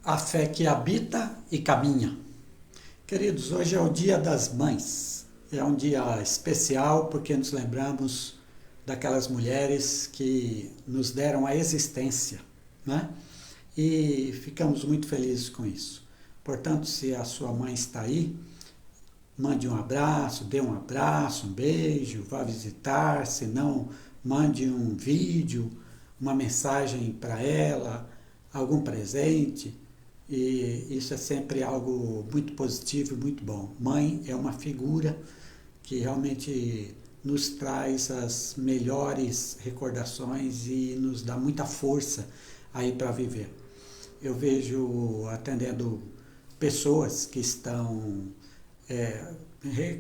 A fé que habita e caminha. Queridos, hoje é o Dia das Mães. É um dia especial porque nos lembramos daquelas mulheres que nos deram a existência, né? E ficamos muito felizes com isso. Portanto, se a sua mãe está aí, mande um abraço, dê um abraço, um beijo, vá visitar, se não, mande um vídeo, uma mensagem para ela, algum presente. E isso é sempre algo muito positivo e muito bom. Mãe é uma figura que realmente nos traz as melhores recordações e nos dá muita força aí para viver. Eu vejo atendendo pessoas que estão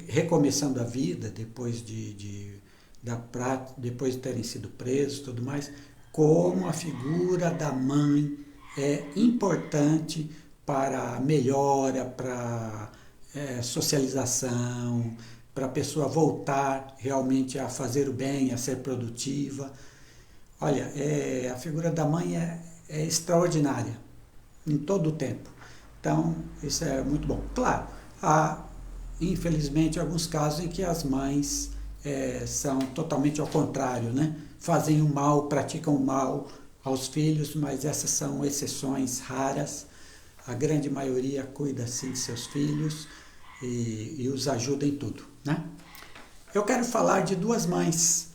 recomeçando a vida depois depois de terem sido presos e tudo mais, como a figura da mãe é importante para a melhora, para socialização, para a pessoa voltar realmente a fazer o bem, a ser produtiva. Olha, a figura da mãe é extraordinária em todo o tempo. Então, isso é muito bom. Claro, há, infelizmente, alguns casos em que as mães são totalmente ao contrário, né? Fazem o mal, praticam o mal aos filhos, mas essas são exceções raras. A grande maioria cuida sim de seus filhos e os ajuda em tudo, né? Eu quero falar de duas mães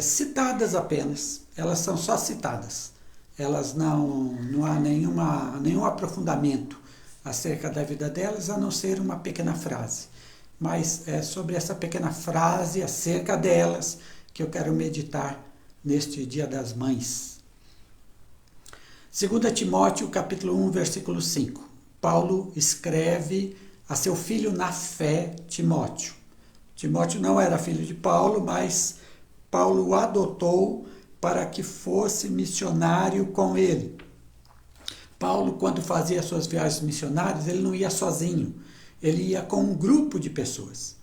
citadas apenas, elas são só citadas. Elas não há nenhum aprofundamento acerca da vida delas, a não ser uma pequena frase. Mas é sobre essa pequena frase acerca delas que eu quero meditar neste Dia das Mães. 2 Timóteo, capítulo 1, versículo 5. Paulo escreve a seu filho na fé, Timóteo. Timóteo não era filho de Paulo, mas Paulo o adotou para que fosse missionário com ele. Paulo, quando fazia suas viagens missionárias, ele não ia sozinho, ele ia com um grupo de pessoas.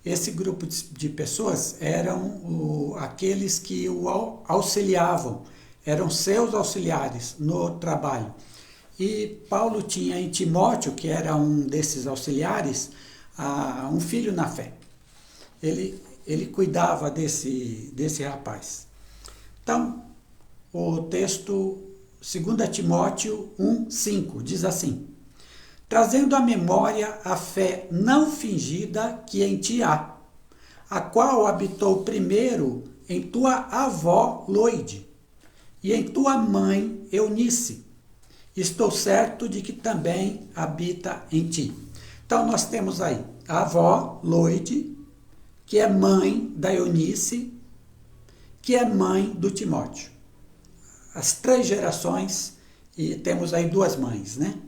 Esse grupo de pessoas eram aqueles que o auxiliavam, eram seus auxiliares no trabalho. E Paulo tinha em Timóteo, que era um desses auxiliares, um filho na fé. Ele cuidava desse rapaz. Então, o texto 2 Timóteo 1:5 diz assim: trazendo à memória a fé não fingida que em ti há, a qual habitou primeiro em tua avó Loide e em tua mãe Eunice. Estou certo de que também habita em ti. Então nós temos aí a avó Loide, que é mãe da Eunice, que é mãe do Timóteo. As 3 gerações, e temos aí 2 mães, né?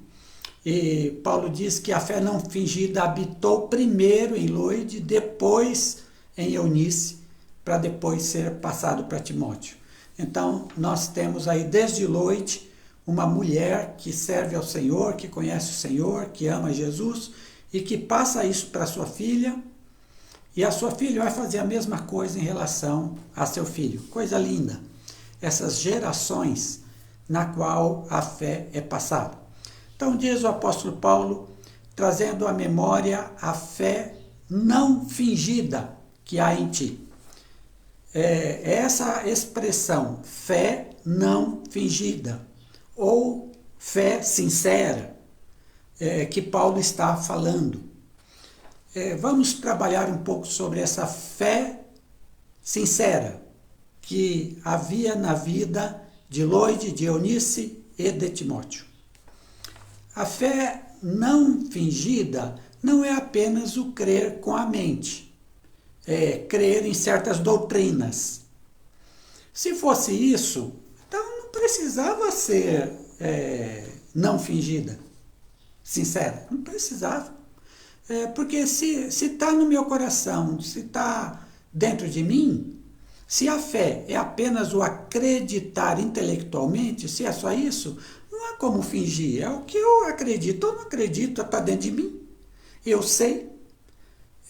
E Paulo diz que a fé não fingida habitou primeiro em Loide, depois em Eunice, para depois ser passado para Timóteo. Então, nós temos aí desde Loide uma mulher que serve ao Senhor, que conhece o Senhor, que ama Jesus e que passa isso para sua filha, e a sua filha vai fazer a mesma coisa em relação a seu filho. Coisa linda. Essas gerações na qual a fé é passada. Então diz o apóstolo Paulo, trazendo à memória a fé não fingida que há em ti. Essa expressão, fé não fingida, ou fé sincera, que Paulo está falando. Vamos trabalhar um pouco sobre essa fé sincera que havia na vida de Loide, de Eunice e de Timóteo. A fé não fingida não é apenas o crer com a mente, crer em certas doutrinas. Se fosse isso, então não precisava ser não fingida, sincera, não precisava. Porque se está no meu coração, se está dentro de mim, se a fé é apenas o acreditar intelectualmente, se é só isso, não há como fingir. É o que eu acredito. Eu não acredito, está dentro de mim. Eu sei.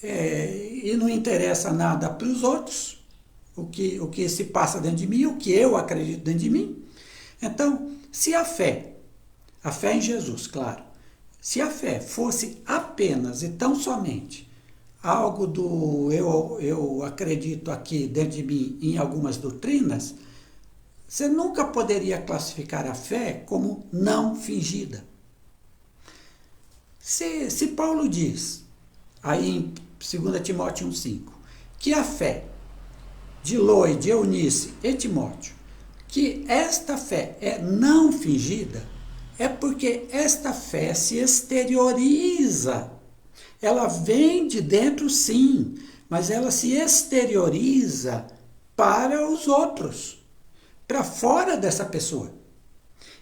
E não interessa nada para os outros o que se passa dentro de mim, o que eu acredito dentro de mim. Então, se a fé A fé em Jesus, claro. Se a fé fosse apenas e tão somente algo do eu acredito aqui dentro de mim em algumas doutrinas, você nunca poderia classificar a fé como não fingida. Se Paulo diz, aí em 2 Timóteo 1,5, que a fé de Loi, de Eunice e Timóteo, que esta fé é não fingida, é porque esta fé se exterioriza. Ela vem de dentro, sim, mas ela se exterioriza para os outros, para fora dessa pessoa.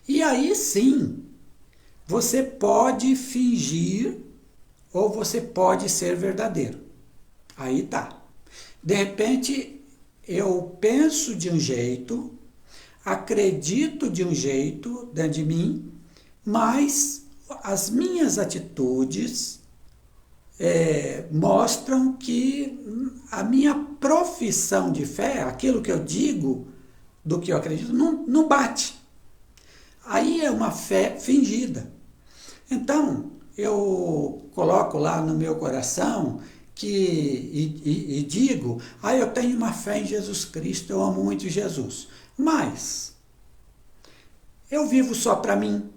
E aí sim, você pode fingir ou você pode ser verdadeiro. Aí tá. De repente, eu penso de um jeito, acredito de um jeito dentro de mim, mas as minhas atitudes mostram que a minha profissão de fé, aquilo que eu digo do que eu acredito, não bate. Aí é uma fé fingida. Então, eu coloco lá no meu coração e digo, eu tenho uma fé em Jesus Cristo, eu amo muito Jesus. Mas eu vivo só para mim,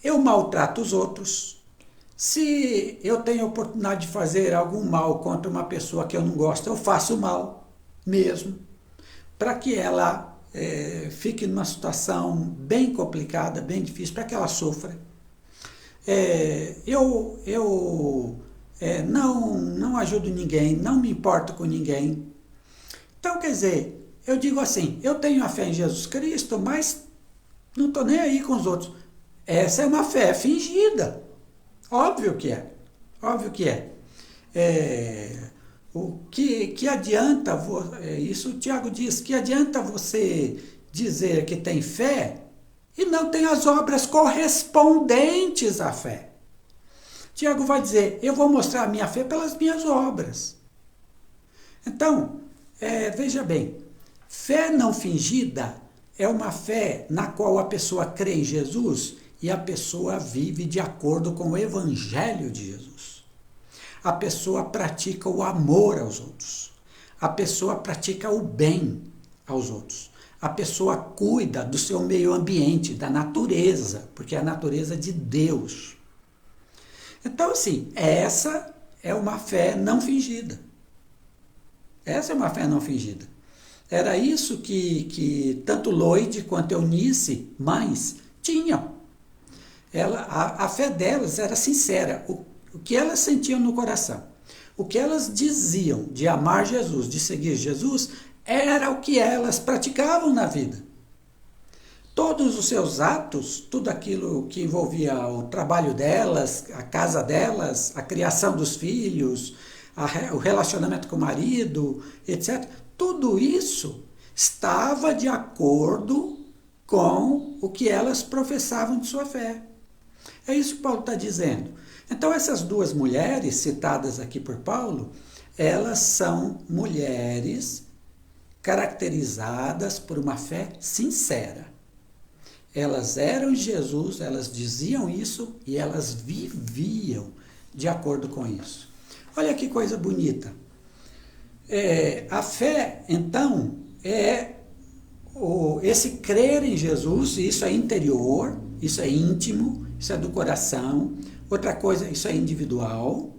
eu maltrato os outros. Se eu tenho a oportunidade de fazer algum mal contra uma pessoa que eu não gosto, eu faço mal mesmo, para que ela fique numa situação bem complicada, bem difícil, para que ela sofra. Não ajudo ninguém, não me importo com ninguém. Então, quer dizer, eu digo assim, eu tenho a fé em Jesus Cristo, mas não estou nem aí com os outros. Essa é uma fé fingida. Óbvio que é. Óbvio que é. O que adianta, isso o Tiago diz, que adianta você dizer que tem fé e não tem as obras correspondentes à fé. Tiago vai dizer, eu vou mostrar a minha fé pelas minhas obras. Então, veja bem, fé não fingida é uma fé na qual a pessoa crê em Jesus e a pessoa vive de acordo com o Evangelho de Jesus. A pessoa pratica o amor aos outros. A pessoa pratica o bem aos outros. A pessoa cuida do seu meio ambiente, da natureza, porque é a natureza de Deus. Então, assim, essa é uma fé não fingida. Essa é uma fé não fingida. Era isso que tanto Lloyd quanto Eunice, mães, tinham. A fé delas era sincera. O que elas sentiam no coração, o que elas diziam de amar Jesus, de seguir Jesus, era o que elas praticavam na vida. Todos os seus atos, tudo aquilo que envolvia o trabalho delas, a casa delas, a criação dos filhos, o relacionamento com o marido, etc., tudo isso estava de acordo com o que elas professavam de sua fé. É isso que Paulo está dizendo. Então, essas duas mulheres citadas aqui por Paulo, elas são mulheres caracterizadas por uma fé sincera. Elas eram Jesus, elas diziam isso e elas viviam de acordo com isso. Olha que coisa bonita. A fé, então, é esse crer em Jesus, isso é interior, isso é íntimo, isso é do coração. Outra coisa, isso é individual.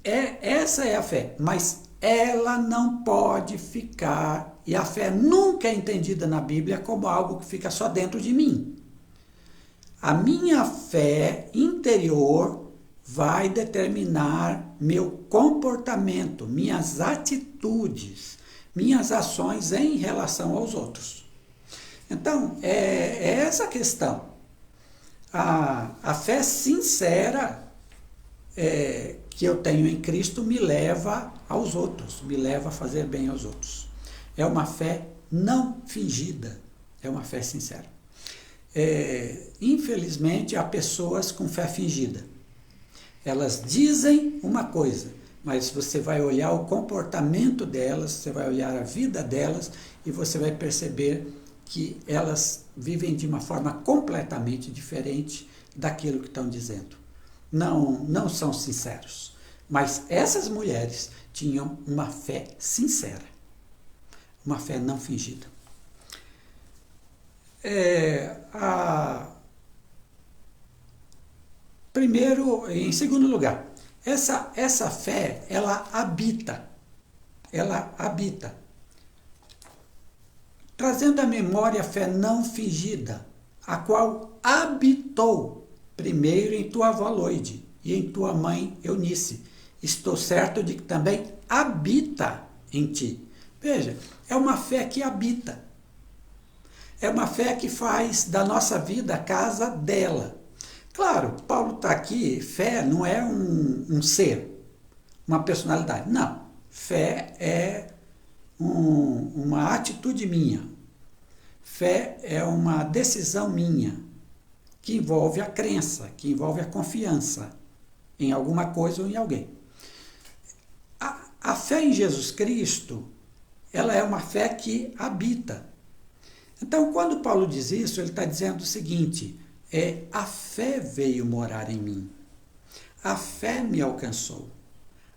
Essa é a fé, mas ela não pode ficar, e a fé nunca é entendida na Bíblia como algo que fica só dentro de mim. A minha fé interior vai determinar meu comportamento, minhas atitudes, minhas ações em relação aos outros. Então, é essa a questão. A fé sincera que eu tenho em Cristo me leva aos outros, me leva a fazer bem aos outros. É uma fé não fingida, é uma fé sincera. Infelizmente, há pessoas com fé fingida. Elas dizem uma coisa, mas você vai olhar o comportamento delas, você vai olhar a vida delas e você vai perceber que elas vivem de uma forma completamente diferente daquilo que estão dizendo. Não são sinceros. Mas essas mulheres tinham uma fé sincera, uma fé não fingida. Primeiro, em segundo lugar, essa fé, ela habita, trazendo à memória a fé não fingida, a qual habitou primeiro em tua avó Loide e em tua mãe Eunice. Estou certo de que também habita em ti. Veja, é uma fé que habita. É uma fé que faz da nossa vida a casa dela. Claro, Paulo está aqui, fé não é um ser, uma personalidade. Não, fé é uma atitude minha. Fé é uma decisão minha, que envolve a crença, que envolve a confiança em alguma coisa ou em alguém. A fé em Jesus Cristo, ela é uma fé que habita. Então, quando Paulo diz isso, ele está dizendo o seguinte, a fé veio morar em mim. A fé me alcançou.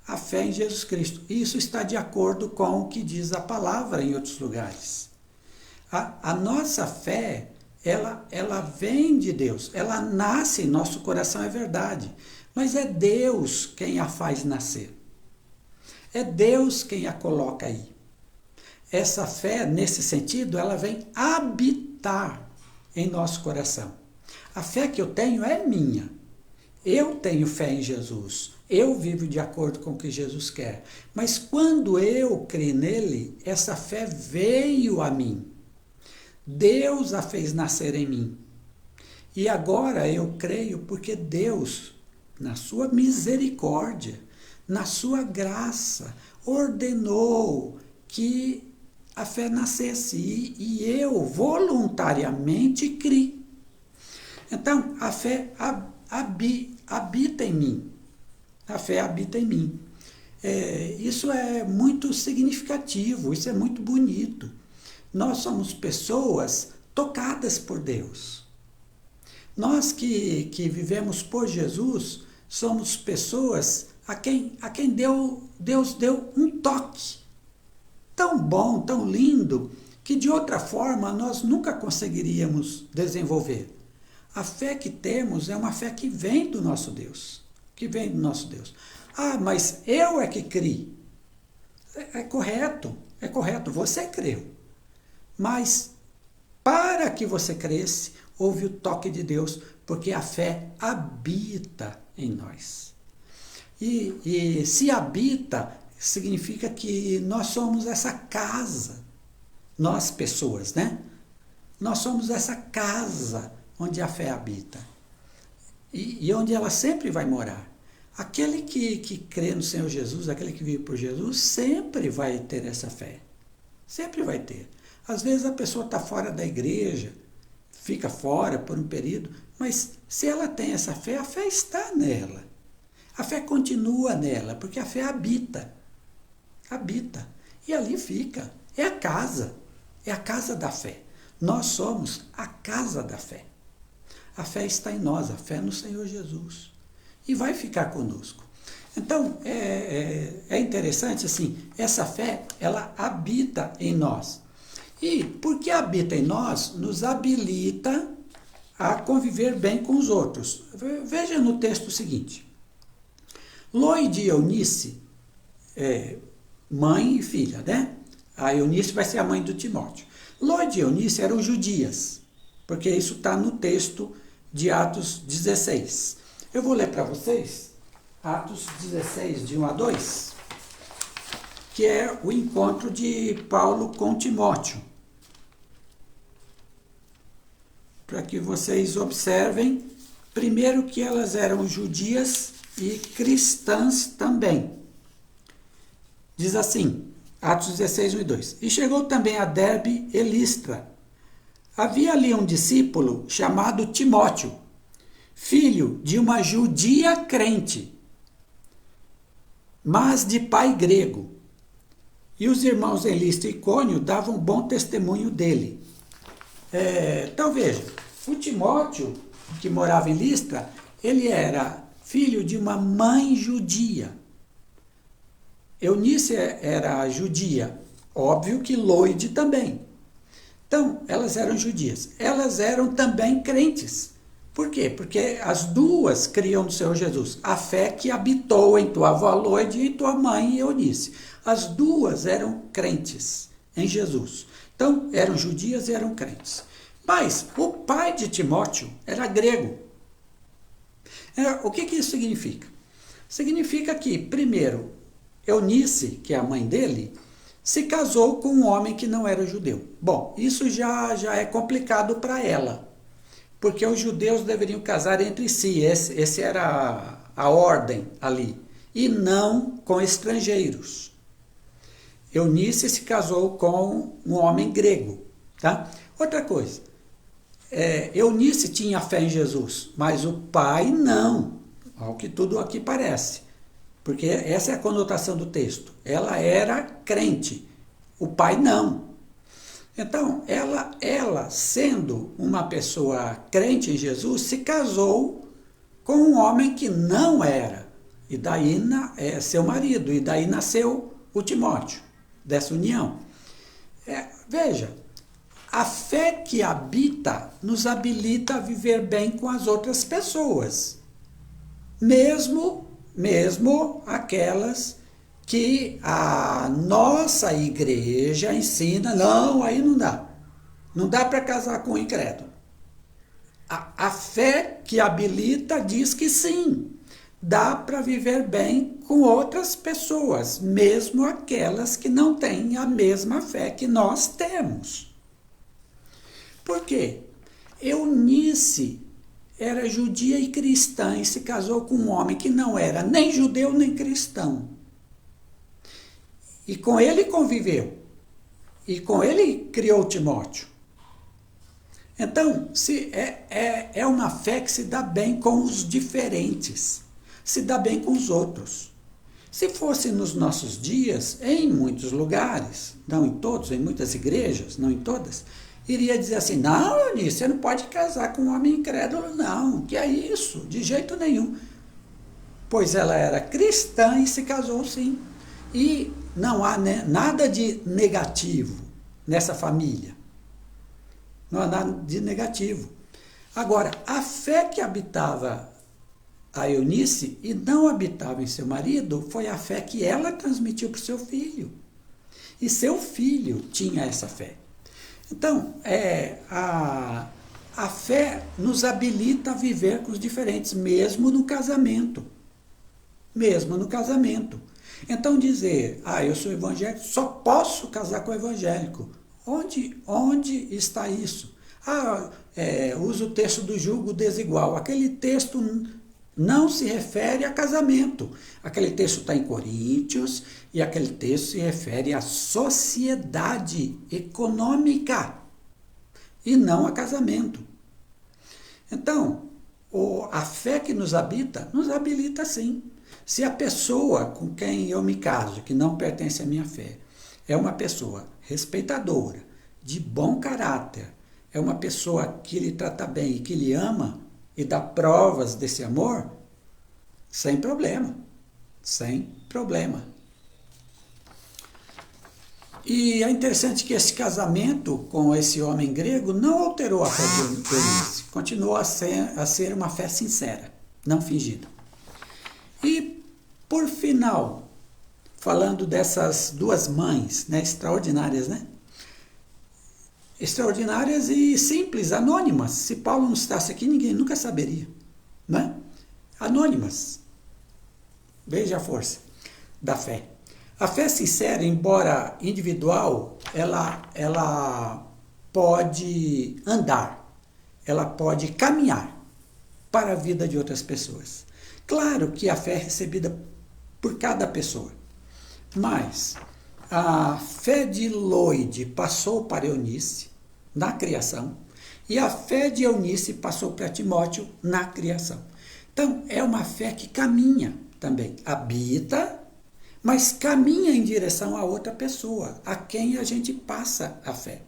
A fé em Jesus Cristo. Isso está de acordo com o que diz a palavra em outros lugares. A nossa fé, ela vem de Deus. Ela nasce em nosso coração, é verdade. Mas é Deus quem a faz nascer. É Deus quem a coloca aí. Essa fé, nesse sentido, ela vem habitar em nosso coração. A fé que eu tenho é minha. Eu tenho fé em Jesus. Eu vivo de acordo com o que Jesus quer. Mas quando eu criei nele, essa fé veio a mim. Deus a fez nascer em mim. E agora eu creio porque Deus, na sua misericórdia, na sua graça, ordenou que a fé nascesse e eu voluntariamente criei. Então, a fé habita em mim. A fé habita em mim. Isso é muito significativo, isso é muito bonito. Nós somos pessoas tocadas por Deus. Nós que vivemos por Jesus, somos pessoas a quem Deus deu um toque tão bom, tão lindo, que de outra forma nós nunca conseguiríamos desenvolver. A fé que temos é uma fé que vem do nosso Deus. Que vem do nosso Deus. Ah, mas eu é que criei. É correto, você creu. Mas para que você cresce, houve o toque de Deus, porque a fé habita em nós. E se habita, significa que nós somos essa casa, nós pessoas, né? Nós somos essa casa onde a fé habita e onde ela sempre vai morar. Aquele que crê no Senhor Jesus, aquele que vive por Jesus, sempre vai ter essa fé, sempre vai ter. Às vezes a pessoa está fora da igreja, fica fora por um período, mas se ela tem essa fé, a fé está nela. A fé continua nela, porque a fé habita. E ali fica. É a casa da fé. Nós somos a casa da fé. A fé está em nós, a fé no Senhor Jesus. E vai ficar conosco. Então, é interessante assim, essa fé, ela habita em nós. E porque habita em nós, nos habilita a conviver bem com os outros. Veja no texto o seguinte. Loide e Eunice, mãe e filha, né? A Eunice vai ser a mãe do Timóteo. Loide e Eunice eram judias, porque isso está no texto de Atos 16. Eu vou ler para vocês Atos 16, de 1 a 2, que é o encontro de Paulo com Timóteo. Para que vocês observem, primeiro que elas eram judias e cristãs também. Diz assim, Atos 16, 1 e 2. E chegou também a Derbe e Listra. Havia ali um discípulo chamado Timóteo, filho de uma judia crente, mas de pai grego. E os irmãos em Listra e Icônio davam bom testemunho dele. Então veja, o Timóteo, que morava em Listra, ele era filho de uma mãe judia. Eunice era judia, óbvio que Loide também. Então, elas eram judias. Elas eram também crentes. Por quê? Porque as duas criam no Senhor Jesus. A fé que habitou em tua avó Loide e tua mãe Eunice. As duas eram crentes em Jesus. Então, eram judias e eram crentes. Mas o pai de Timóteo era grego. O que isso significa? Significa que, primeiro, Eunice, que é a mãe dele, se casou com um homem que não era judeu. Bom, isso já é complicado para ela, porque os judeus deveriam casar entre si, esse era a ordem ali, e não com estrangeiros. Eunice se casou com um homem grego. Tá? Outra coisa, Eunice tinha fé em Jesus, mas o pai não, ao que tudo aqui parece. Porque essa é a conotação do texto. Ela era crente, o pai não. Então, ela sendo uma pessoa crente em Jesus, se casou com um homem que não era. E daí é seu marido, e daí nasceu o Timóteo, dessa união. Veja, a fé que habita nos habilita a viver bem com as outras pessoas. Mesmo aquelas que a nossa igreja ensina, não, aí não dá. Não dá para casar com o incrédulo. A fé que habilita diz que sim, dá para viver bem com outras pessoas, mesmo aquelas que não têm a mesma fé que nós temos. Por quê? Eunice era judia e cristã e se casou com um homem que não era nem judeu nem cristão. E com ele conviveu. E com ele criou Timóteo. Então, é uma fé que se dá bem com os diferentes. Se dá bem com os outros. Se fosse nos nossos dias, em muitos lugares, não em todos, em muitas igrejas, não em todas, iria dizer assim, não, Eunice, você não pode casar com um homem incrédulo, não, que é isso, de jeito nenhum. Pois ela era cristã e se casou sim. E não há nada de negativo nessa família. Não há nada de negativo. Agora, a fé que habitava a Eunice e não habitava em seu marido foi a fé que ela transmitiu para o seu filho. E seu filho tinha essa fé. Então, a fé nos habilita a viver com os diferentes, mesmo no casamento. Mesmo no casamento. Então dizer, eu sou evangélico, só posso casar com evangélico. Onde está isso? Usa o texto do julgo desigual. Aquele texto não se refere a casamento. Aquele texto está em Coríntios e aquele texto se refere à sociedade econômica e não a casamento. Então, a fé que nos habilita sim. Se a pessoa com quem eu me caso, que não pertence à minha fé, é uma pessoa respeitadora, de bom caráter, é uma pessoa que lhe trata bem e que lhe ama e dá provas desse amor, sem problema. Sem problema. E é interessante que esse casamento com esse homem grego não alterou a fé de Eunice. Continuou a ser uma fé sincera, não fingida. E, por final, falando dessas duas mães, extraordinárias, extraordinárias e simples, anônimas. Se Paulo não estasse aqui, ninguém nunca saberia. Anônimas. Veja a força da fé. A fé sincera, embora individual, ela pode andar, ela pode caminhar para a vida de outras pessoas. Claro que a fé é recebida por cada pessoa, mas a fé de Loide passou para Eunice na criação e a fé de Eunice passou para Timóteo na criação. Então, é uma fé que caminha também, habita, mas caminha em direção a outra pessoa, a quem a gente passa a fé.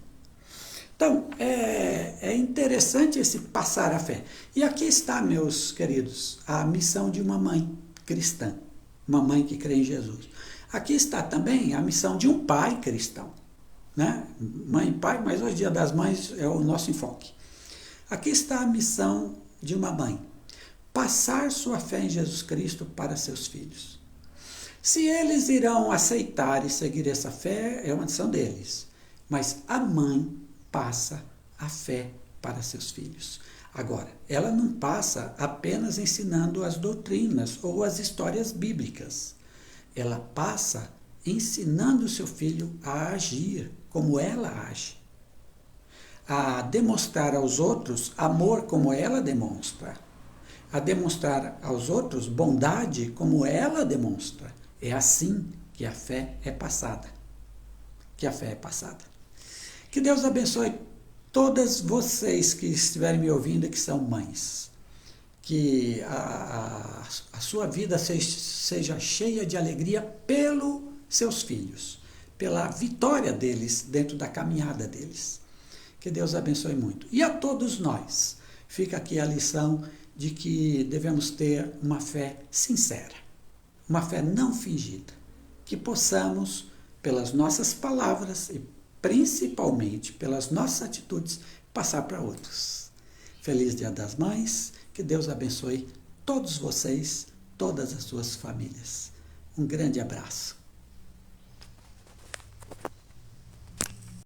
Então, é interessante esse passar a fé. E aqui está, meus queridos, a missão de uma mãe cristã, uma mãe que crê em Jesus. Aqui está também a missão de um pai cristão, né? Mãe e pai, mas hoje, Dia das Mães, é o nosso enfoque. Aqui está a missão de uma mãe: passar sua fé em Jesus Cristo para seus filhos. Se eles irão aceitar e seguir essa fé, é uma decisão deles. Mas a mãe passa a fé para seus filhos. Agora, ela não passa apenas ensinando as doutrinas ou as histórias bíblicas. Ela passa ensinando o seu filho a agir como ela age, a demonstrar aos outros amor como ela demonstra, a demonstrar aos outros bondade como ela demonstra. É assim que a fé é passada. Que a fé é passada. Que Deus abençoe todas vocês que estiverem me ouvindo e que são mães. Que a sua vida seja cheia de alegria pelos seus filhos, pela vitória deles dentro da caminhada deles. Que Deus abençoe muito. E a todos nós, fica aqui a lição de que devemos ter uma fé sincera, uma fé não fingida, que possamos, pelas nossas palavras e principalmente pelas nossas atitudes, passar para outros. Feliz Dia das Mães, que Deus abençoe todos vocês, todas as suas famílias. Um grande abraço.